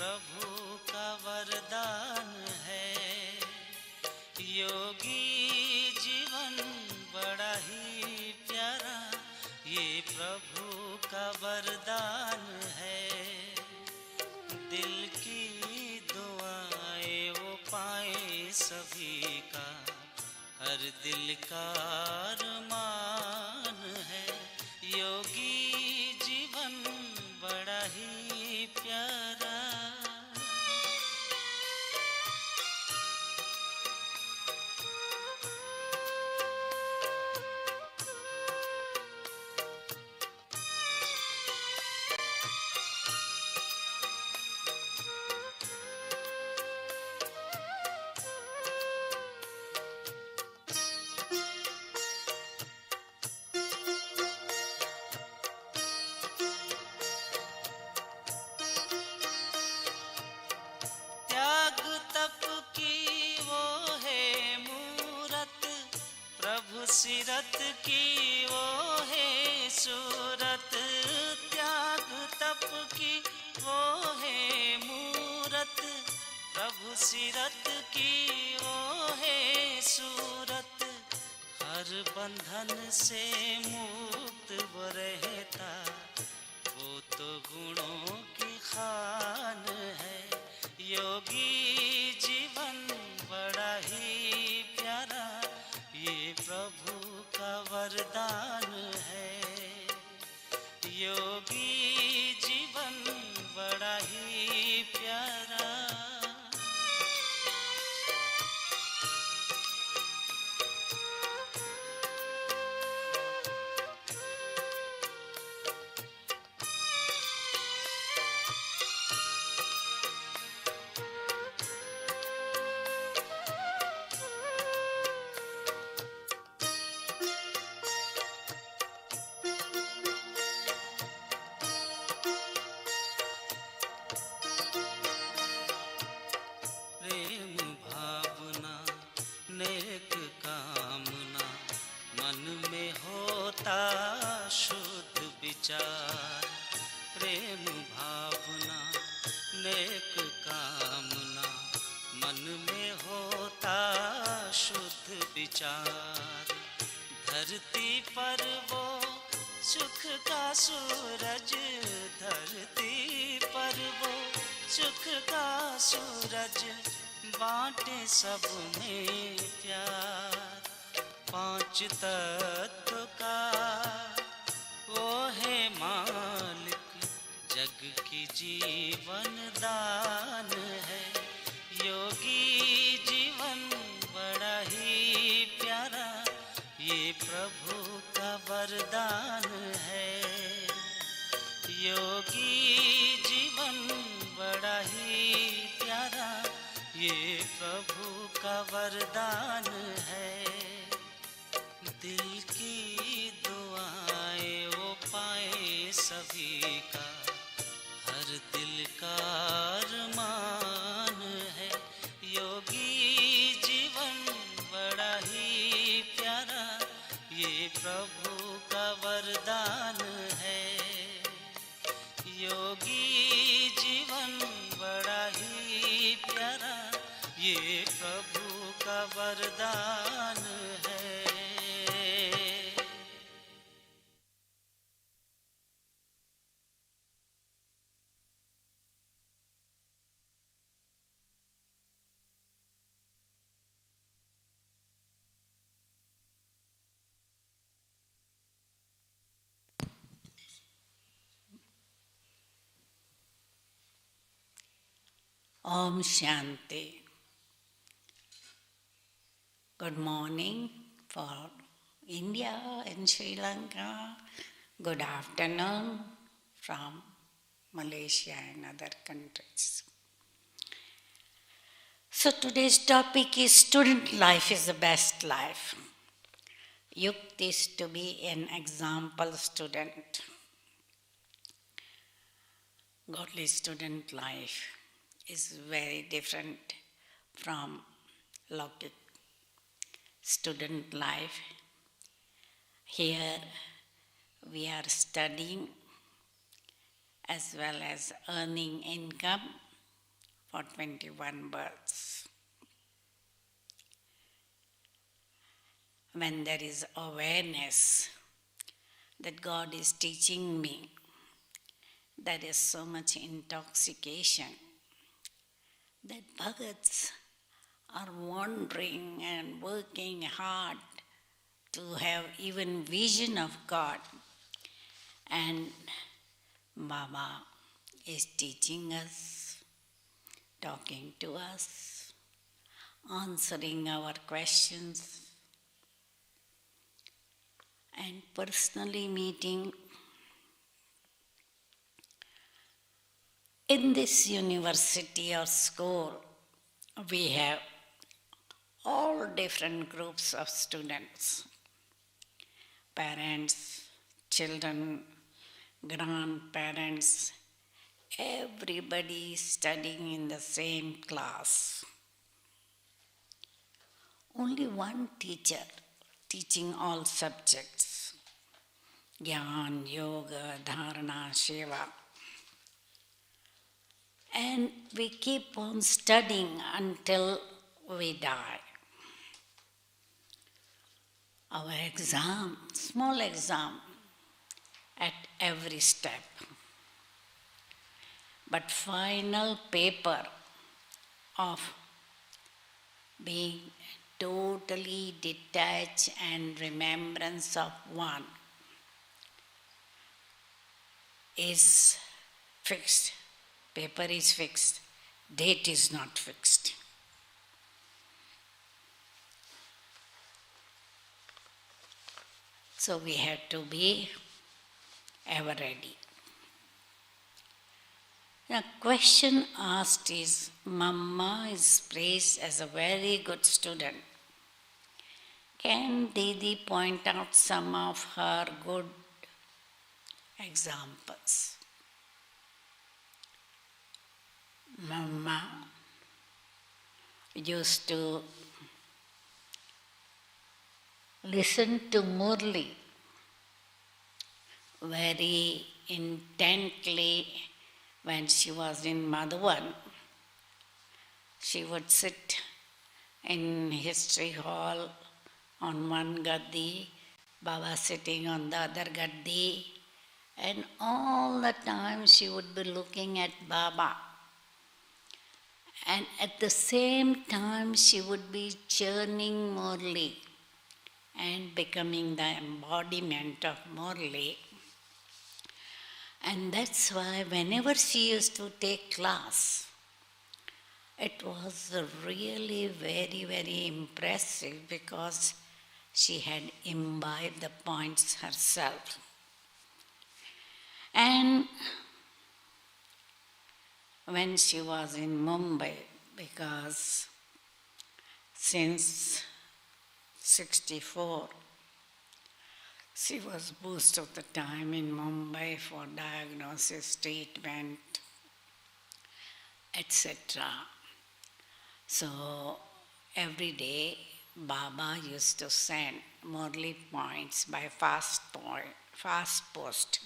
प्रभु का वरदान है। योगी जीवन बड़ा ही प्यारा, ये प्रभु का वरदान है। दिल की दुआएं वो पाए सभी का, हर दिल का अरमान है। योगी जीवन बड़ा ही प्यारा। सीरत की वो है सूरत, त्याग तप की वो है मूरत। प्रभु सीरत की वो है सूरत, हर बंधन से मुक्त वो रहता, वो तो गुणों की खान है। योगी जीवन बड़ा ही प्यारा, ये प्रभु का वरदान है। योगी जीवन बड़ा ही प्यारा। शुद्ध विचार, प्रेम भावना नेक कामना, मन में होता शुद्ध विचार। धरती पर वो सुख का सूरज, धरती पर वो सुख का सूरज, बांटे सब में प्यार। पांच तत्व का वो है मालिक, जग की जीवन दान है। योगी जीवन बड़ा ही प्यारा, ये प्रभु का वरदान है। योगी जीवन बड़ा ही प्यारा, ये प्रभु का वरदान है। दिल की दुआएं वो पाए सभी का, हर दिल का अरमान है। योगी जीवन बड़ा ही प्यारा, ये प्रभु का वरदान है। योगी जीवन बड़ा ही प्यारा, ये प्रभु का वरदान है। Om Shanti. Good morning for India and Sri Lanka. Good afternoon from Malaysia and other countries. So today's topic is student life is the best life. Yukt is to be an example student. Godly student life is very different from Laukic student life. Here we are studying as well as earning income for 21 births. When there is awareness that God is teaching me, there is so much intoxication that bhagats are wandering and working hard to have even vision of God. And Baba is teaching us, talking to us, answering our questions, and personally meeting. In this university or school, we have all different groups of students, parents, children, grandparents, everybody studying in the same class. Only one teacher teaching all subjects, Gyan, Yoga, Dharana, Shiva. And we keep on studying until we die. Our exam, small exam, at every step. But final paper of being totally detached and remembrance of one is fixed. Paper is fixed. Date is not fixed. So we have to be ever ready. The question asked is, Mama is praised as a very good student. Can Didi point out some of her good examples? Mama used to listen to Murli very intently when she was in Madhuban. She would sit in history hall on one gaddi, Baba sitting on the other gaddi, and all the time she would be looking at Baba. And at the same time she would be churning Murli and becoming the embodiment of Murli. And that's why whenever she used to take class, it was really very, very impressive because she had imbibed the points herself. And when she was in Mumbai, because since 64, she was most of the time in Mumbai for diagnosis, treatment, etc. So every day Baba used to send Murli points by fast post.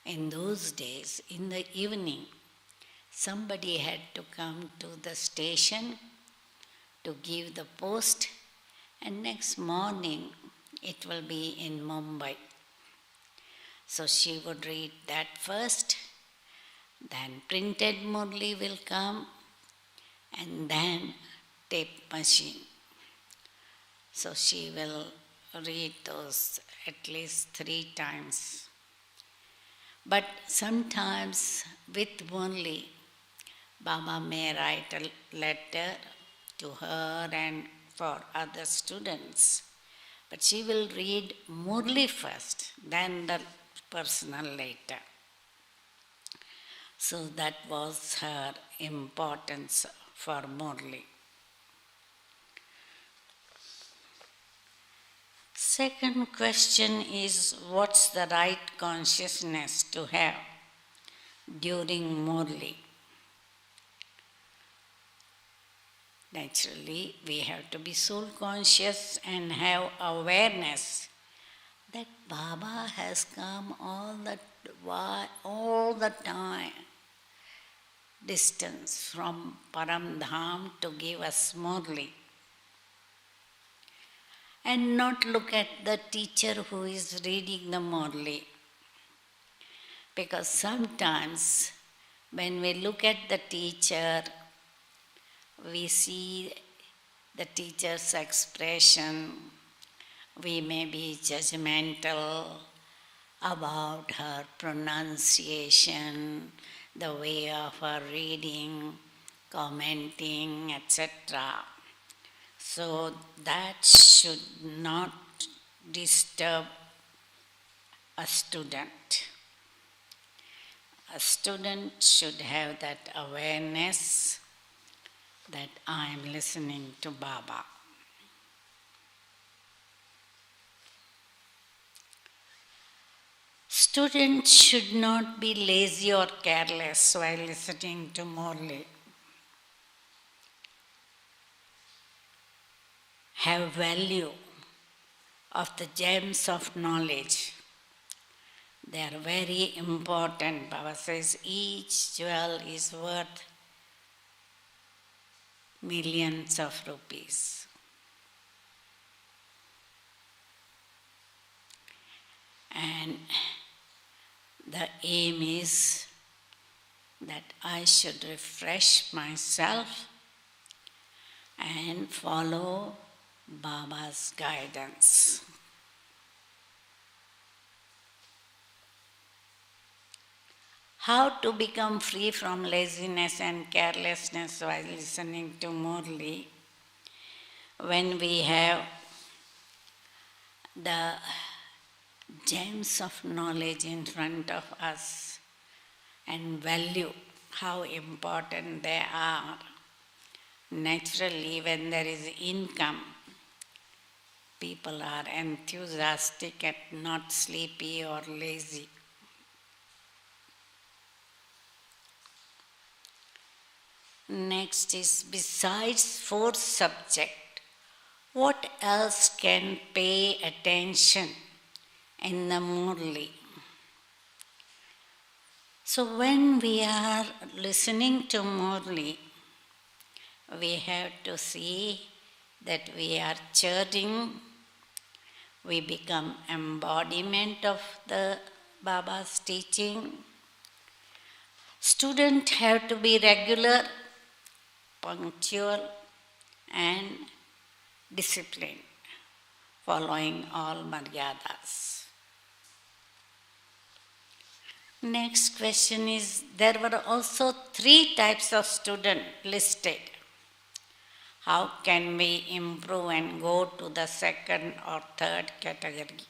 In those days, in the evening, somebody had to come to the station to give the post, and next morning it will be in Mumbai. So she would read that first, then printed Murli will come, and then tape machine. So she will read those at least 3 times. But sometimes with Murli, Baba may write a letter to her and for other students. But she will read Murli first, then the personal later. So that was her importance for Murli. Second question is, what's the right consciousness to have during Murli? Naturally, we have to be soul conscious and have awareness that Baba has come all the time. distance from Param Dham to give us Murli, and not look at the teacher who is reading the Murli. Because sometimes when we look at the teacher, we see the teacher's expression, we may be judgmental about her pronunciation, the way of her reading, commenting, etc. So that should not disturb a student. A student should have that awareness that I am listening to Baba. Students should not be lazy or careless while listening to Murli. Have value of the gems of knowledge. They are very important. Baba says each jewel is worth millions of rupees. And the aim is that I should refresh myself and follow Baba's guidance. How to become free from laziness and carelessness while listening to Murli? When we have the gems of knowledge in front of us and value how important they are, naturally when there is income, people are enthusiastic and not sleepy or lazy. Next is, besides fourth subject, what else can pay attention in the Murli? So when we are listening to Murli, we have to see that we are churning, we become embodiment of the Baba's teaching. Students have to be regular, punctual and disciplined, following all maryadas. Next question is, there were also 3 types of students listed. How can we improve and go to the second or third category?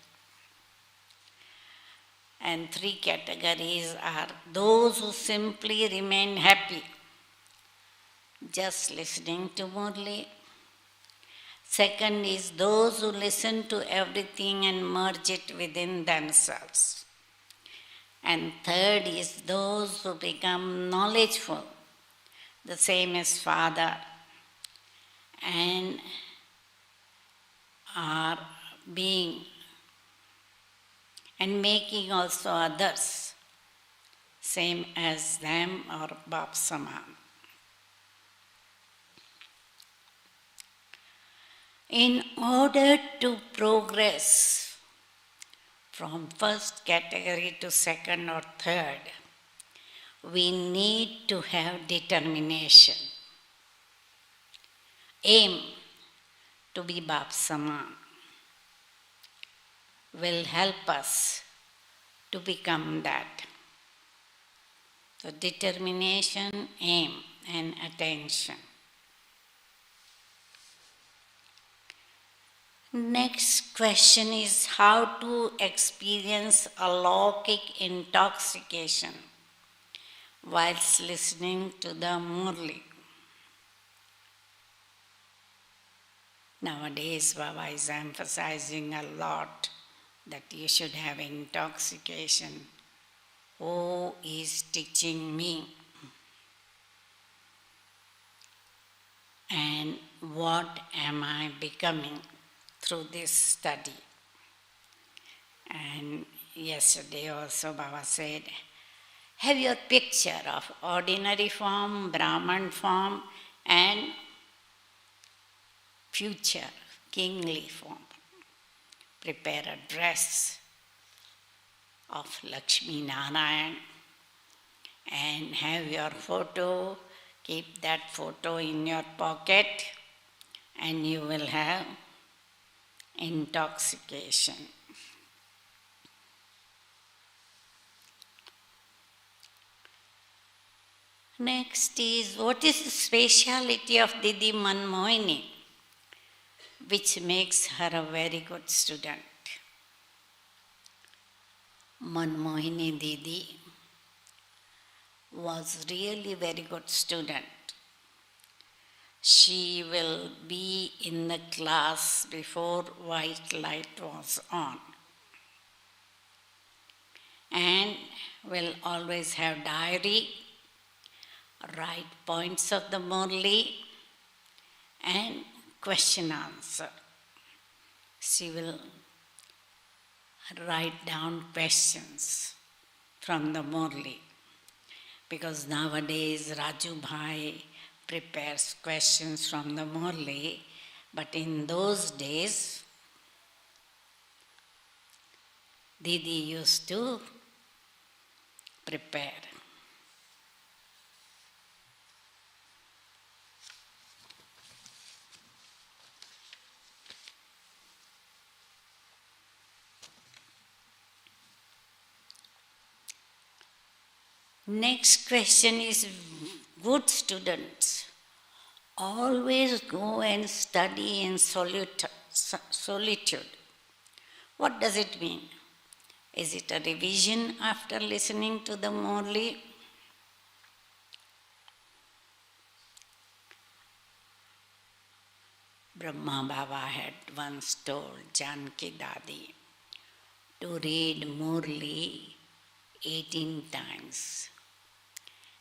And 3 categories are those who simply remain happy, just listening to Murli. Second is those who listen to everything and merge it within themselves. And third is those who become knowledgeful, the same as Father, and are being and making also others same as them or Bap Saman. In order to progress from first category to second or third, we need to have determination. Aim to be Bap Saman will help us to become that. So determination, aim and attention. Next question is how to experience alaukic intoxication whilst listening to the Murli. Nowadays, Baba is emphasizing a lot that you should have intoxication. Who is teaching me? And what am I becoming through this study? And yesterday also Baba said, have your picture of ordinary form, Brahman form, and future kingly form. Prepare a dress of Lakshmi Narayan and have your photo. Keep that photo in your pocket and you will have intoxication. Next is, what is the speciality of Didi Manmohini, which makes her a very good student? Manmohini Didi was really very good student. She will be in the class before white light was on and will always have diary, write points of the Murli and question answer. She will write down questions from the Murli, because nowadays Raju Bhai prepares questions from the Murli, but in those days Didi used to prepare. Next question is, good students always go and study in solitude. What does it mean? Is it a revision after listening to the Murli? Brahma Baba had once told Janki Dadi to read Murli 18 times,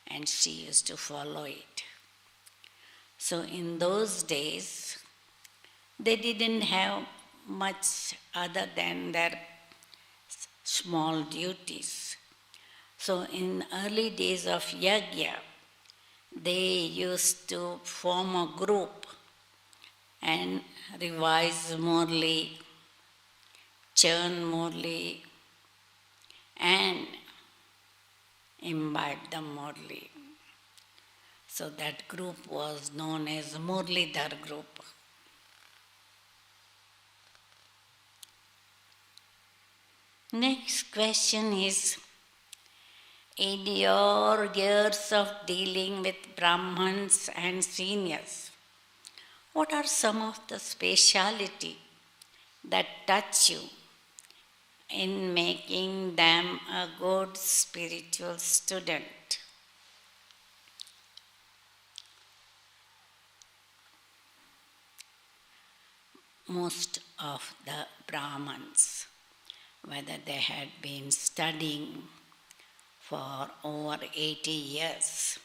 and she used to follow it. So in those days, they didn't have much other than their small duties. So in early days of Yajna, they used to form a group and revise Murli, churn Murli, and imbibe the Murli. So that group was known as Murlidhar group. Next question is, in your years of dealing with Brahmins and seniors, what are some of the speciality that touch you in making them a good spiritual student? Most of the Brahmins, whether they had been studying for over 80 years,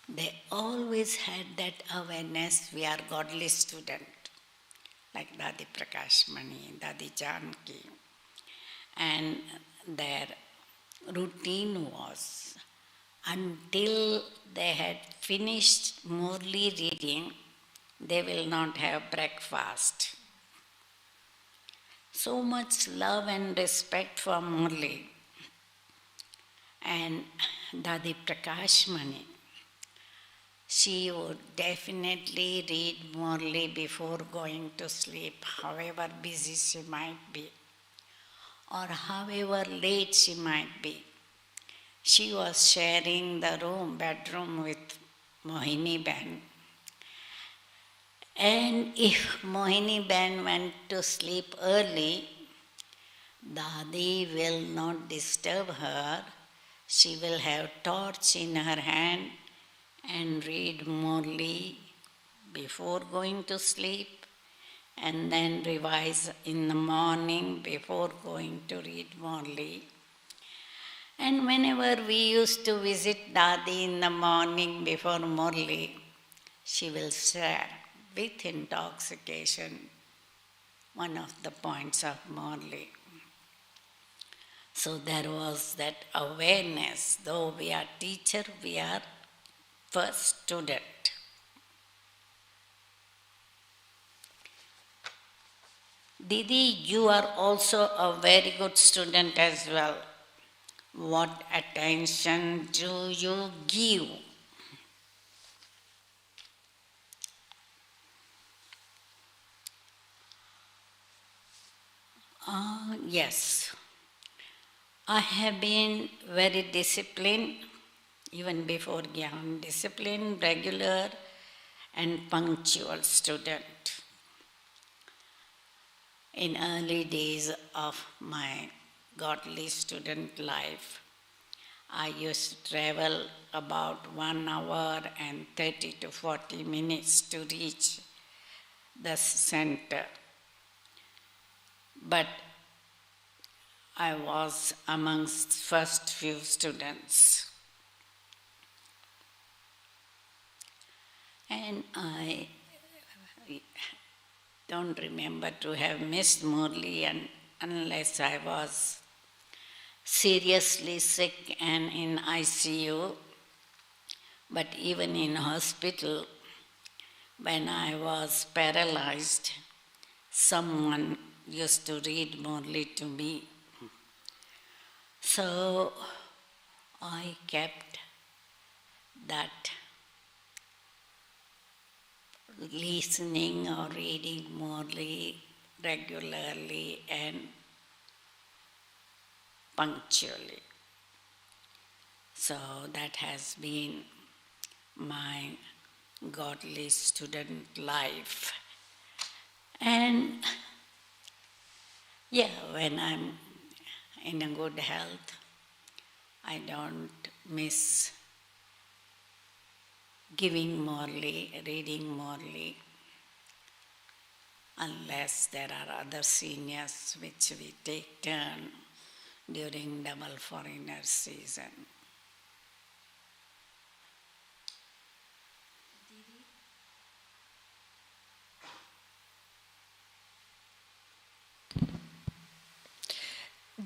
they always had that awareness, we are godly student, like Dadi Prakashmani, Dadi Janki. And their routine was, until they had finished Murli reading, they will not have breakfast. So much love and respect for Murli. And Dadi Prakashmani, she would definitely read Murli before going to sleep, however busy she might be, or however late she might be. She was sharing the bedroom with Mohini Ben. And if Mohini Ben went to sleep early, Dadi will not disturb her. She will have torch in her hand and read Murli before going to sleep, and then revise in the morning before going to read Murli. And whenever we used to visit Dadi in the morning before Murli, she will share with intoxication one of the points of Murli. So there was that awareness, though we are teacher, we are first student. Didi, you are also a very good student as well. What attention do you give? Yes, I have been very disciplined, even before Gyan, disciplined, regular, and punctual student. In early days of my godly student life, I used to travel about 1 hour and 30 to 40 minutes to reach the center. But I was amongst first few students. And I don't remember to have missed Murli unless I was seriously sick and in ICU. But even in hospital, when I was paralyzed, someone used to read Murli to me. So I kept that listening or reading Murli regularly and punctually. So that has been my godly student life. And yeah, when I'm in a good health, I don't miss giving Murli, reading Murli, unless there are other seniors which we take turn during double foreigner season.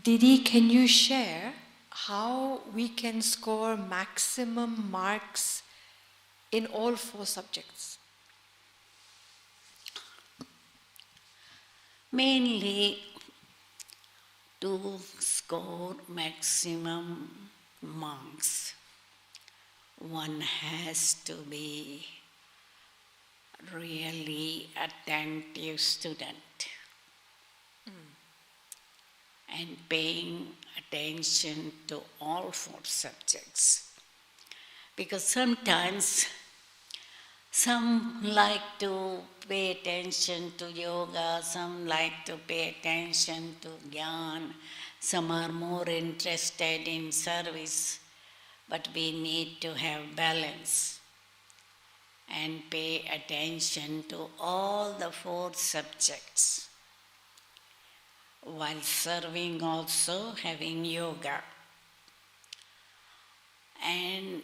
Didi, can you share how we can score maximum marks in all 4 subjects? Mainly to score maximum marks, one has to be really attentive student and paying attention to all 4 subjects. Because sometimes some like to pay attention to yoga, some like to pay attention to Gyan, some are more interested in service, but we need to have balance and pay attention to all the 4 subjects. While serving also having yoga. And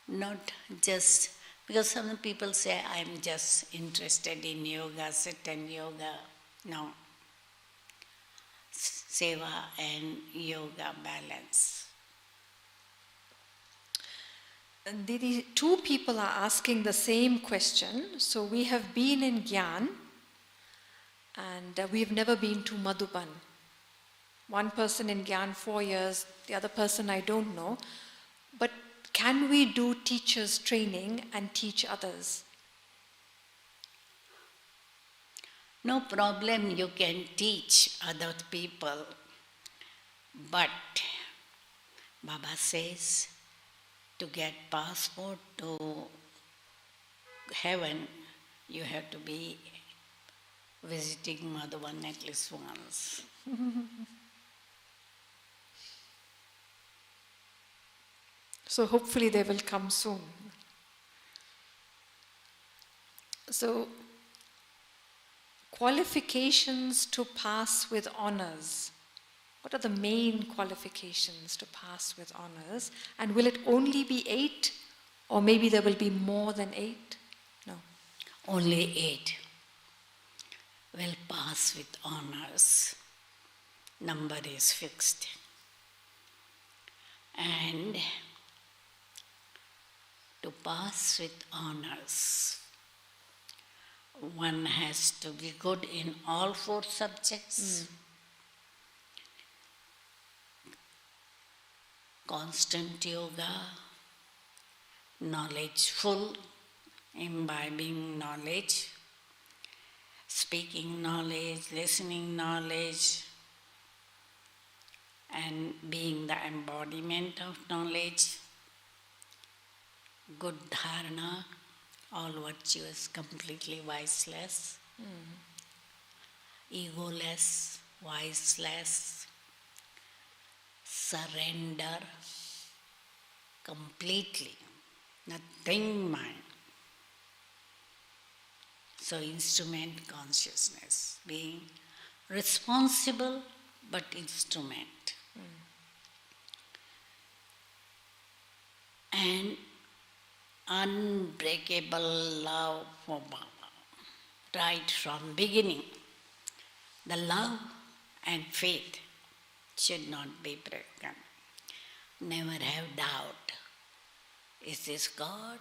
not just, because some people say, I'm just interested in yoga, sit and yoga. No. Seva and yoga balance. Didi, 2 people are asking the same question. So we have been in Gyan and we have never been to Madhuban. One person in Gyan 4 years, the other person I don't know. But can we do teachers training and teach others? No problem, you can teach other people. But Baba says, to get passport to heaven, you have to be visiting Madhuban at least once. So hopefully they will come soon. So, qualifications to pass with honors. What are the main qualifications to pass with honors? And will it only be 8? Or maybe there will be more than 8? No. Only 8 will pass with honors. number is fixed. And to pass with honors, one has to be good in all 4 subjects. Constant yoga, knowledgeful, imbibing knowledge, speaking knowledge, listening knowledge, and being the embodiment of knowledge, good dharana, all virtues completely viceless, egoless, viceless, surrender completely, nothing mind. So instrument consciousness, being responsible but instrument. And unbreakable love for Baba. Right from beginning, the love and faith should not be broken. Never have doubt. Is this God?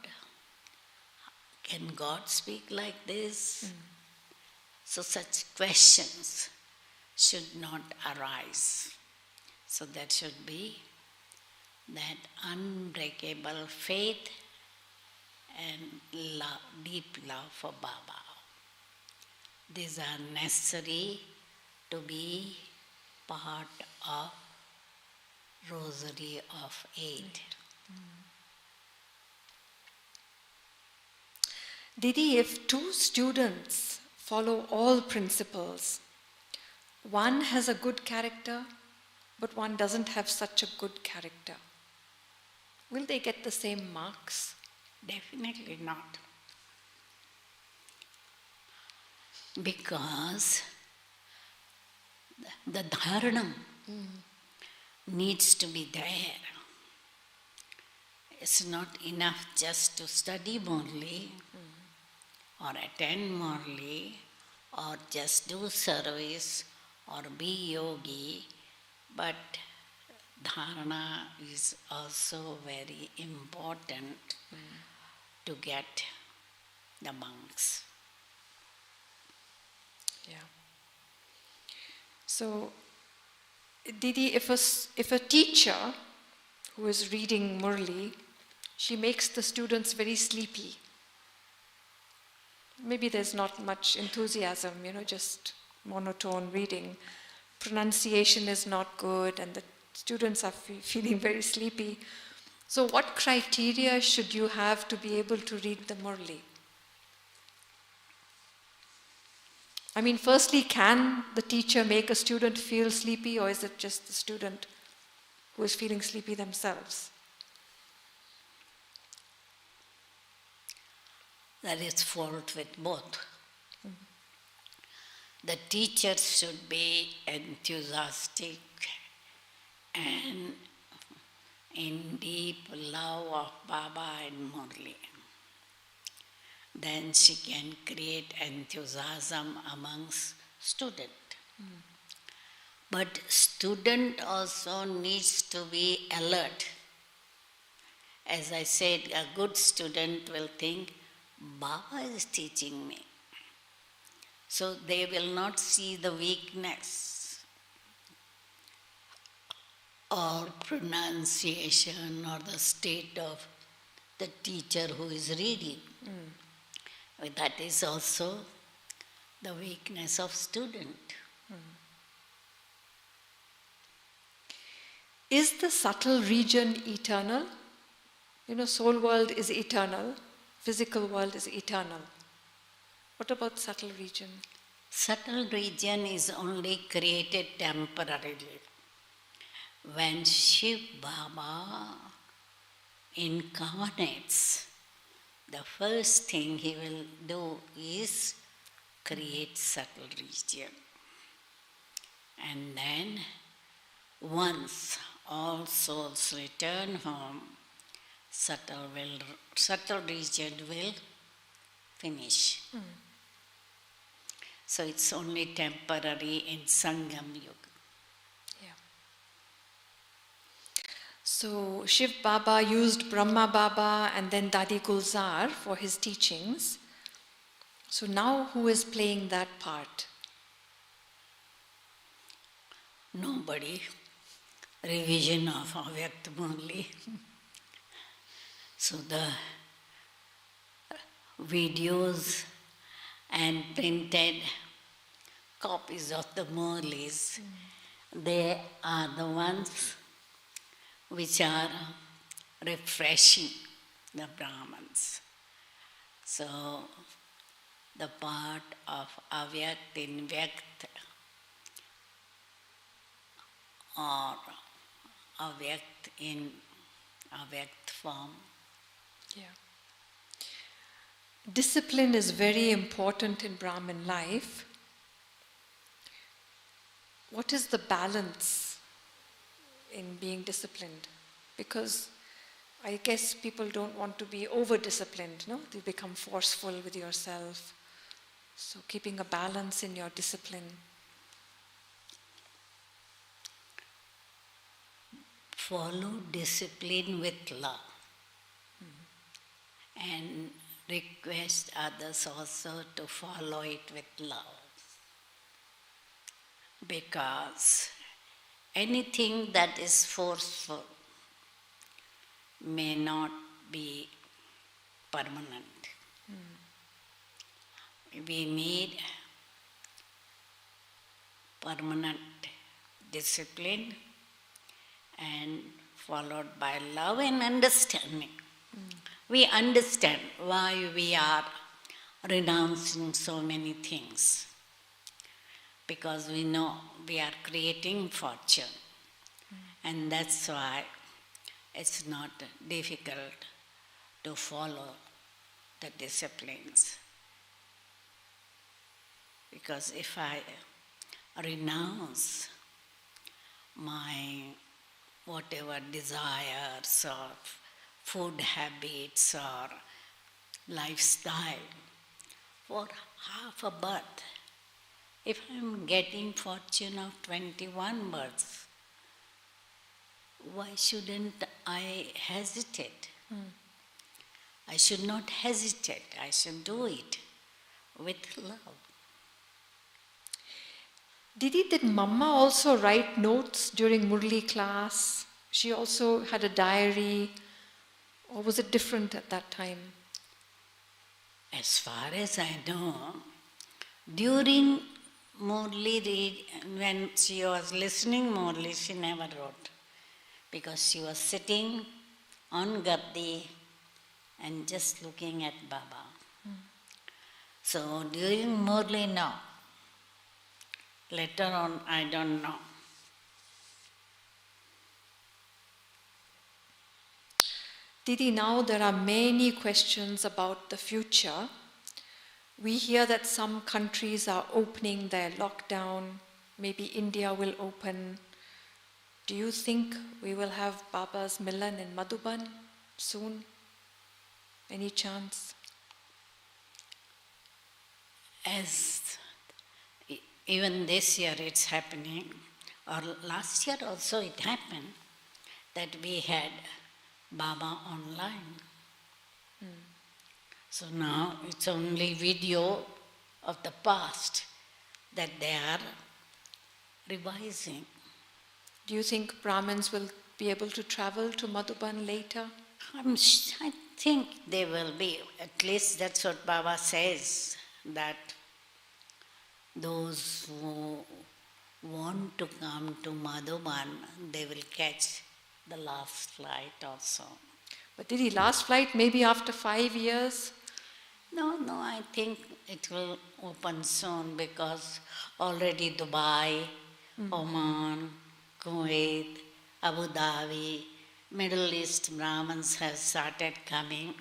Can God speak like this? So such questions should not arise. So there should be that unbreakable faith and love, deep love for Baba. These are necessary to be part of Rosary of 8. Didi, if 2 students follow all principles, one has a good character, but one doesn't have such a good character, will they get the same marks? Definitely not. Because the dharanam needs to be there. It's not enough just to study morely or attend morely or just do service or be yogi, but dharana is also very important to get the monks. Yeah. So, Didi, if a teacher who is reading Murli, she makes the students very sleepy. Maybe there's not much enthusiasm, just monotone reading. Pronunciation is not good and the students are feeling very sleepy. So what criteria should you have to be able to read the Murli? I mean, firstly, can the teacher make a student feel sleepy, or is it just the student who is feeling sleepy themselves? That is fault with both. The teacher should be enthusiastic and in deep love of Baba and Murli. Then she can create enthusiasm amongst student. But student also needs to be alert. As I said, a good student will think, Baba is teaching me. So they will not see the weakness or pronunciation or the state of the teacher who is reading. That is also the weakness of student. Is the subtle region eternal? Soul world is eternal, physical world is eternal. What about subtle region? Subtle region is only created temporarily. When Shiv Baba incarnates, the first thing he will do is create subtle region. And then, once all souls return home, subtle region will finish. So it's only temporary in Sangam Yuga. So Shiv Baba used Brahma Baba and then Dadi Gulzar for his teachings. So now who is playing that part? Nobody. Revision of Avyakt only. So the videos and printed copies of the Murlis, they are the ones which are refreshing the Brahmins. So the part of Avyakt in Vyakt or Avyakt in Avyakt form. Yeah. Discipline is very important in Brahmin life. What is the balance in being disciplined? Because I guess people don't want to be over-disciplined, no? You become forceful with yourself. So keeping a balance in your discipline. Follow discipline with love and request others also to follow it with love. Because anything that is forceful may not be permanent. We need permanent discipline and followed by love and understanding. We understand why we are renouncing so many things. Because we know we are creating fortune. And that's why it's not difficult to follow the disciplines. Because if I renounce my whatever desires or food habits or lifestyle for half a birth, if I'm getting fortune of 21 births, why shouldn't I hesitate? I should not hesitate. I should do it with love. Didi, did Mama also write notes during Murli class? She also had a diary, or was it different at that time? As far as I know, during Murli, when she was listening Murli, she never wrote. Because she was sitting on Gaddi and just looking at Baba. So during Murli, no. Later on, I don't know. Didi, now there are many questions about the future. We hear that some countries are opening their lockdown. Maybe India will open. Do you think we will have Baba's Milan in Madhuban soon? Any chance? As even this year it's happening, or last year also it happened, that we had Baba online. So now it's only video of the past that they are revising. Do you think Brahmins will be able to travel to Madhuban later? I think they will be, at least that's what Baba says, that those who want to come to Madhuban, they will catch the last flight also. But Didi, last flight maybe after 5 years? No, I think it will open soon because already Dubai, Oman, Kuwait, Abu Dhabi, Middle East Brahmins have started coming.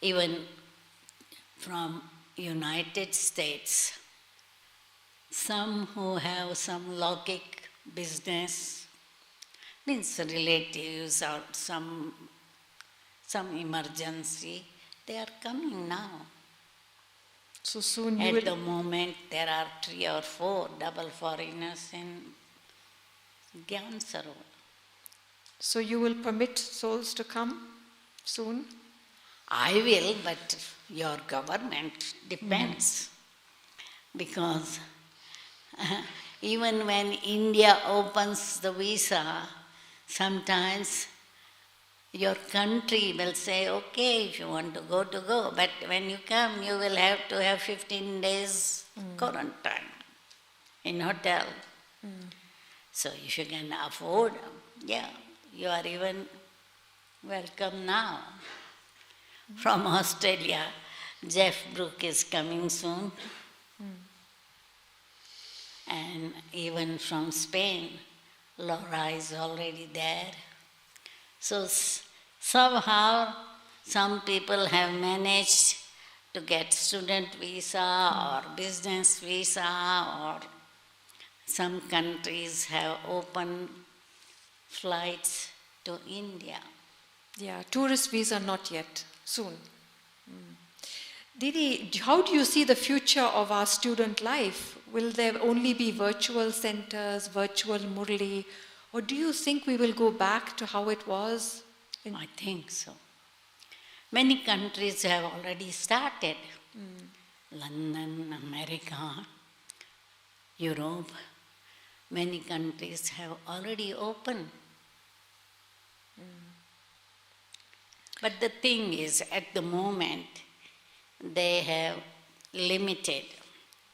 Even from United States, some who have some Lokik business, means relatives or some emergency, they are coming now. So soon you At will... the moment, there are 3 or 4 double foreigners in Gyan Sarovar. So you will permit souls to come soon? I will, but your government depends. Because even when India opens the visa, sometimes your country will say, okay, if you want to go. But when you come, you will have to have 15 days quarantine in hotel. So if you can afford, yeah, you are even welcome now. From Australia, Jeff Brook is coming soon. And even from Spain, Laura is already there. So somehow, some people have managed to get student visa or business visa, or some countries have open flights to India. Yeah, tourist visa not yet, soon. Didi, how do you see the future of our student life? Will there only be virtual centers, virtual Murli, or do you think we will go back to how it was? I think so. Many countries have already started. London, America, Europe, many countries have already opened. But the thing is, at the moment, they have limited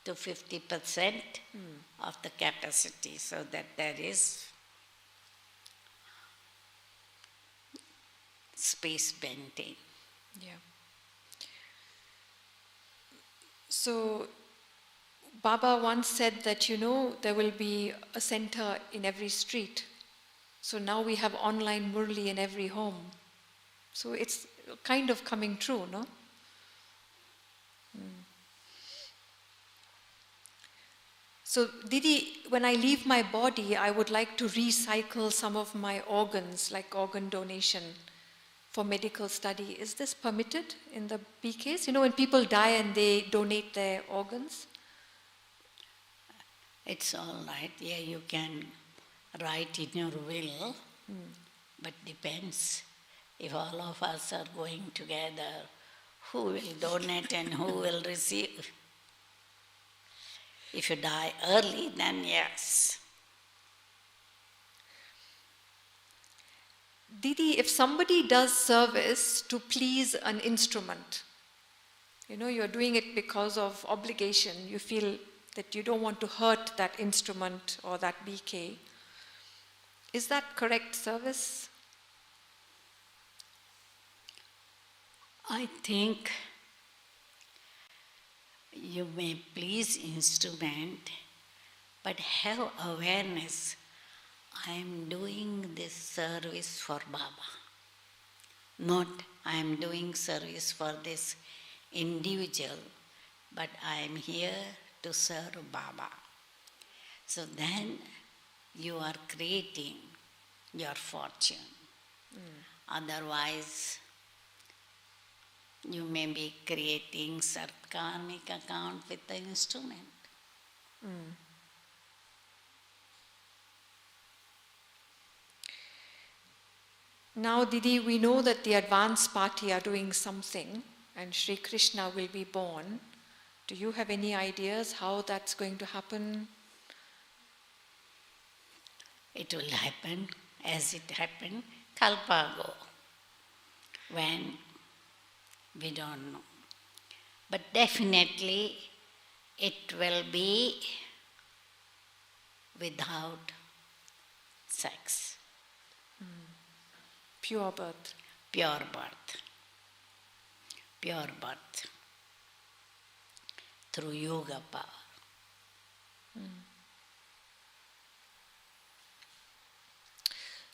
to 50% of the capacity, so that there is space maintained. Yeah. So, Baba once said that, there will be a center in every street. So now we have online Murli in every home. So it's kind of coming true, no? So, Didi, when I leave my body, I would like to recycle some of my organs, like organ donation, for medical study. Is this permitted in the BKs? When people die and they donate their organs? It's all right. Yeah, you can write in your will, but depends. If all of us are going together, who will donate and who will receive? If you die early, then yes. Didi, if somebody does service to please an instrument, you're doing it because of obligation, you feel that you don't want to hurt that instrument or that BK, is that correct service? I think you may please instrument, but have awareness. I am doing this service for Baba. Not I am doing service for this individual, but I am here to serve Baba. So then you are creating your fortune. Otherwise, you may be creating karmic account with the instrument. Now, Didi, we know that the advanced party are doing something and Sri Krishna will be born. Do you have any ideas how that's going to happen? It will happen as it happened Kalpa ago, when we don't know. But definitely it will be without sex. Pure birth. Pure birth. Pure birth. Through yoga power.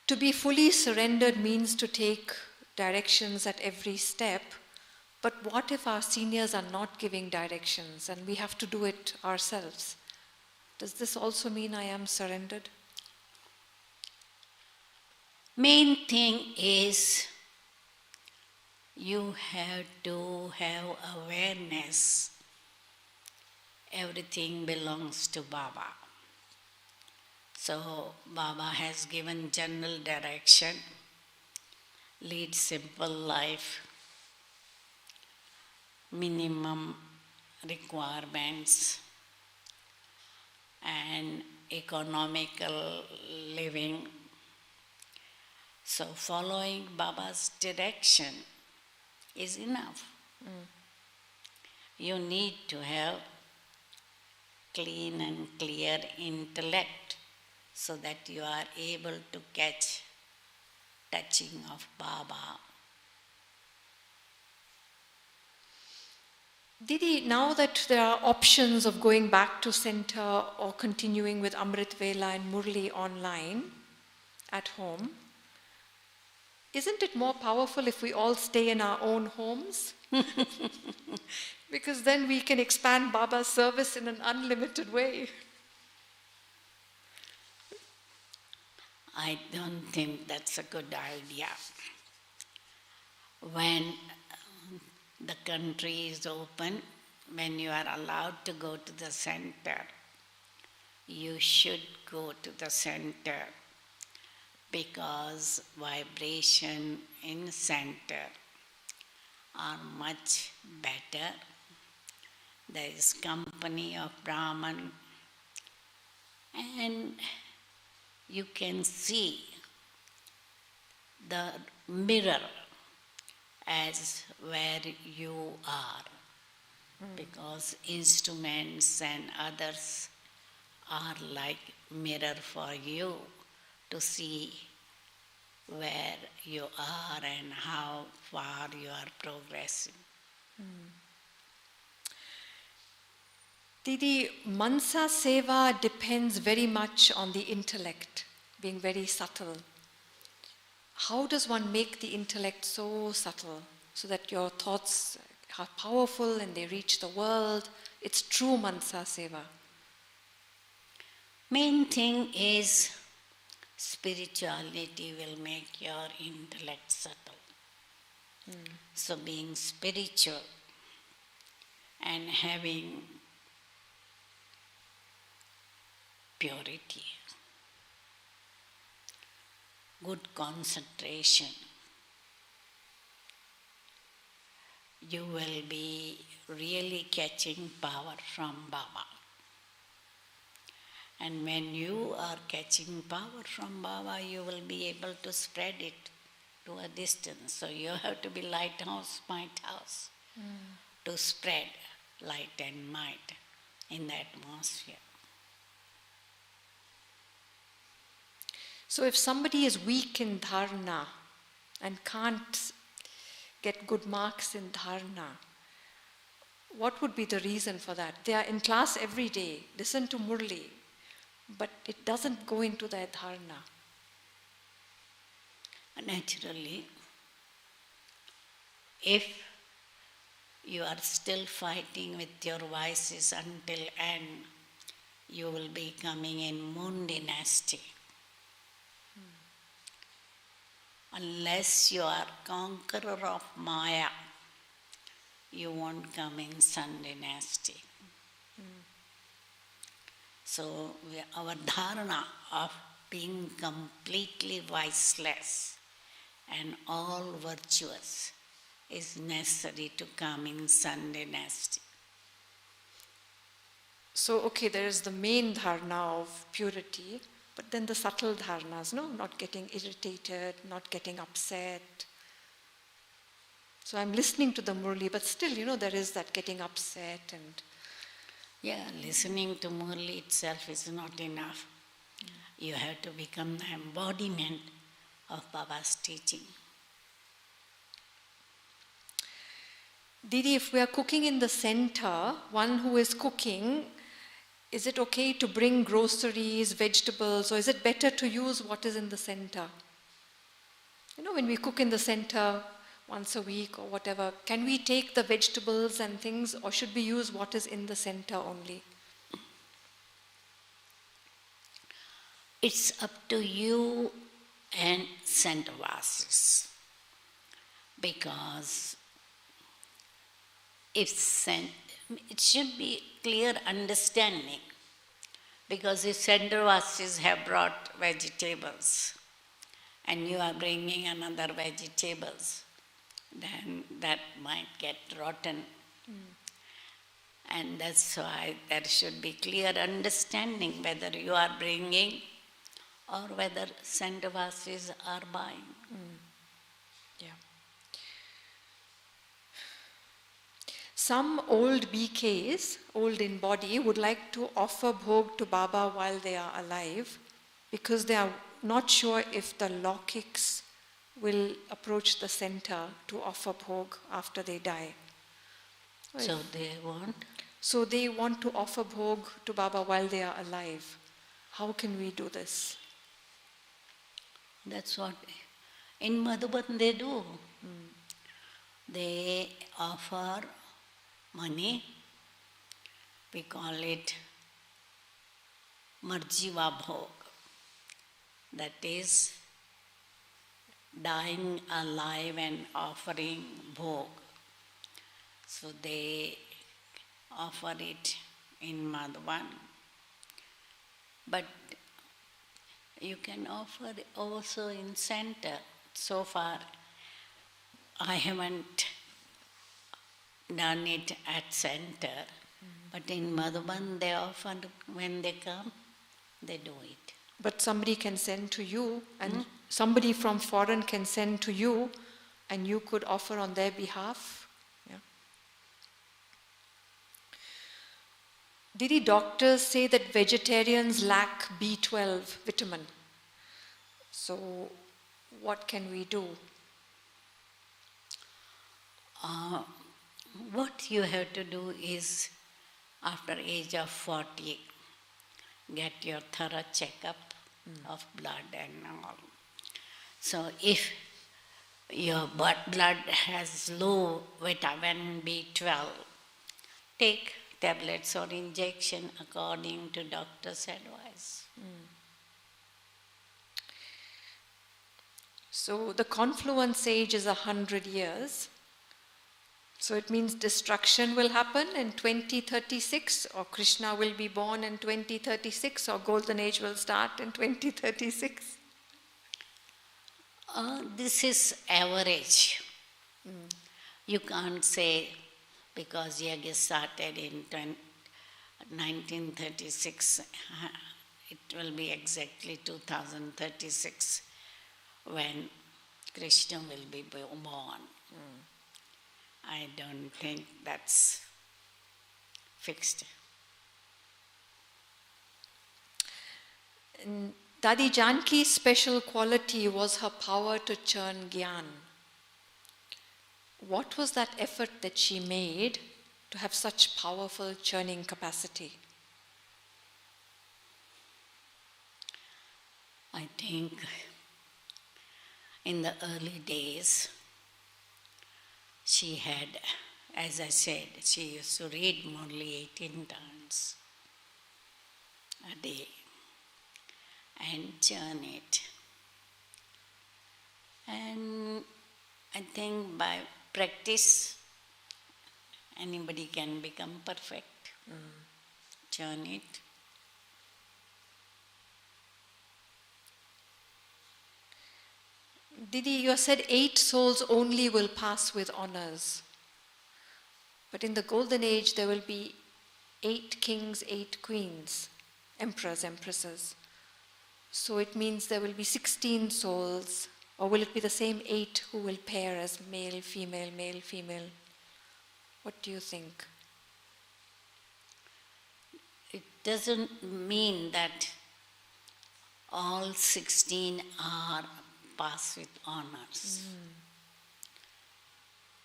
To be fully surrendered means to take directions at every step. But what if our seniors are not giving directions and we have to do it ourselves? Does this also mean I am surrendered? Main thing is you have to have awareness. Everything belongs to Baba. So Baba has given general direction, lead simple life, minimum requirements, and economical living. So following Baba's direction is enough. You need to have clean and clear intellect so that you are able to catch touching of Baba. Didi, now that there are options of going back to center or continuing with Amrit Vela and Murli online at home, isn't it more powerful if we all stay in our own homes? Because then we can expand Baba's service in an unlimited way. I don't think that's a good idea. When the country is open, when you are allowed to go to the center, you should go to the center, because vibration in center are much better. There is company of Brahman, and you can see the mirror as where you are, because instruments and others are like mirror for you to see where you are and how far you are progressing. Didi, Mansa Seva depends very much on the intellect, being very subtle. How does one make the intellect so subtle so that your thoughts are powerful and they reach the world? It's true Mansa Seva. Main thing is spirituality will make your intellect subtle. So being spiritual and having purity, good concentration, you will be really catching power from Baba. And when you are catching power from Baba, you will be able to spread it to a distance. So you have to be lighthouse, might house, to spread light and might in the atmosphere. So if somebody is weak in dharana and can't get good marks in dharana, what would be the reason for that? They are in class every day, listen to Murli, but it doesn't go into their dharana. Naturally, if you are still fighting with your vices until end, you will be coming in moon dynasty. Unless you are conqueror of Maya, you won't come in sun dynasty. So our dharana of being completely viceless and all virtuous is necessary to come in sun dynasty. So, okay, there is the main dharana of purity, but then the subtle dharnas, no? Not getting irritated, not getting upset. So I'm listening to the Murli, but still, there is that getting upset and... Yeah, listening to Murli itself is not enough. You have to become the embodiment of Baba's teaching. Didi, if we are cooking in the center, one who is cooking, is it okay to bring groceries, vegetables, or is it better to use what is in the center? When we cook in the center once a week or whatever, can we take the vegetables and things, or should we use what is in the center only? It's up to you and centervasis, because it should be clear understanding Because if Cendravasis have brought vegetables and you are bringing another vegetables, then that might get rotten. And that's why there should be clear understanding whether you are bringing or whether Cendravasis are buying. Yeah. Some old BKs, old in body, would like to offer bhog to Baba while they are alive because they are not sure if the Laukiks will approach the center to offer bhog after they die. So they want? So they want to offer bhog to Baba while they are alive. How can we do this? That's what in Madhuban they do. They offer money. We call it Marjiva Bhog. That is dying alive and offering bhog. So they offer it in Madhuban. But you can offer also in center. So far, I haven't done it at center, but in Madhuban they offer, when they come, they do it. But somebody can send to you, and somebody from foreign can send to you, and you could offer on their behalf. Yeah. Didi, doctors say that vegetarians lack B12 vitamin. So, what can we do? What you have to do is, after age of 40, get your thorough checkup of blood and all. So if your blood has low vitamin B12, take tablets or injection according to doctor's advice. So the confluence age is 100 years. So it means destruction will happen in 2036, or Krishna will be born in 2036, or golden age will start in 2036. This is average. You can't say because Yagya started in 1936, it will be exactly 2036 when Krishna will be born. I don't think that's fixed. And Dadi Janki's special quality was her power to churn gyan. What was that effort that she made to have such powerful churning capacity? I think in the early days, she had, as I said, she used to read Murli 18 times a day and churn it. And I think by practice, anybody can become perfect. Churn it. Didi, you said 8 souls only will pass with honors. But in the golden age, there will be 8 kings, 8 queens, emperors, empresses. So it means there will be 16 souls, or will it be the same 8 who will pair as male, female, male, female? What do you think? It doesn't mean that all 16 are passed with honors.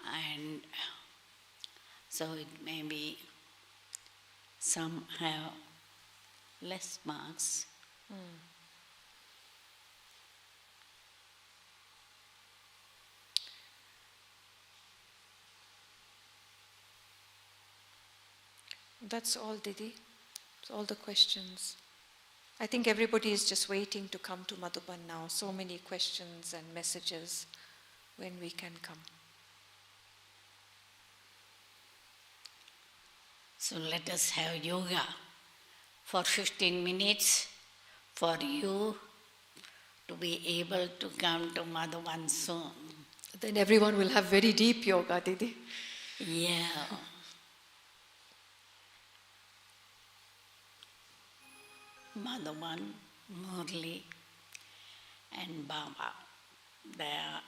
And so it may be some have less marks. That's all, Didi. That's all the questions. I think everybody is just waiting to come to Madhuban now. So many questions and messages when we can come. So let us have yoga for 15 minutes for you to be able to come to Madhuban soon. Then everyone will have very deep yoga, Didi. Yeah. Madhuban, Murli, and Baba, they are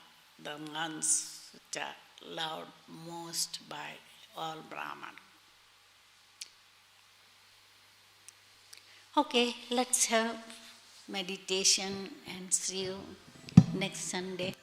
the ones which are loved most by all Brahman. Okay, let's have meditation and see you next Sunday.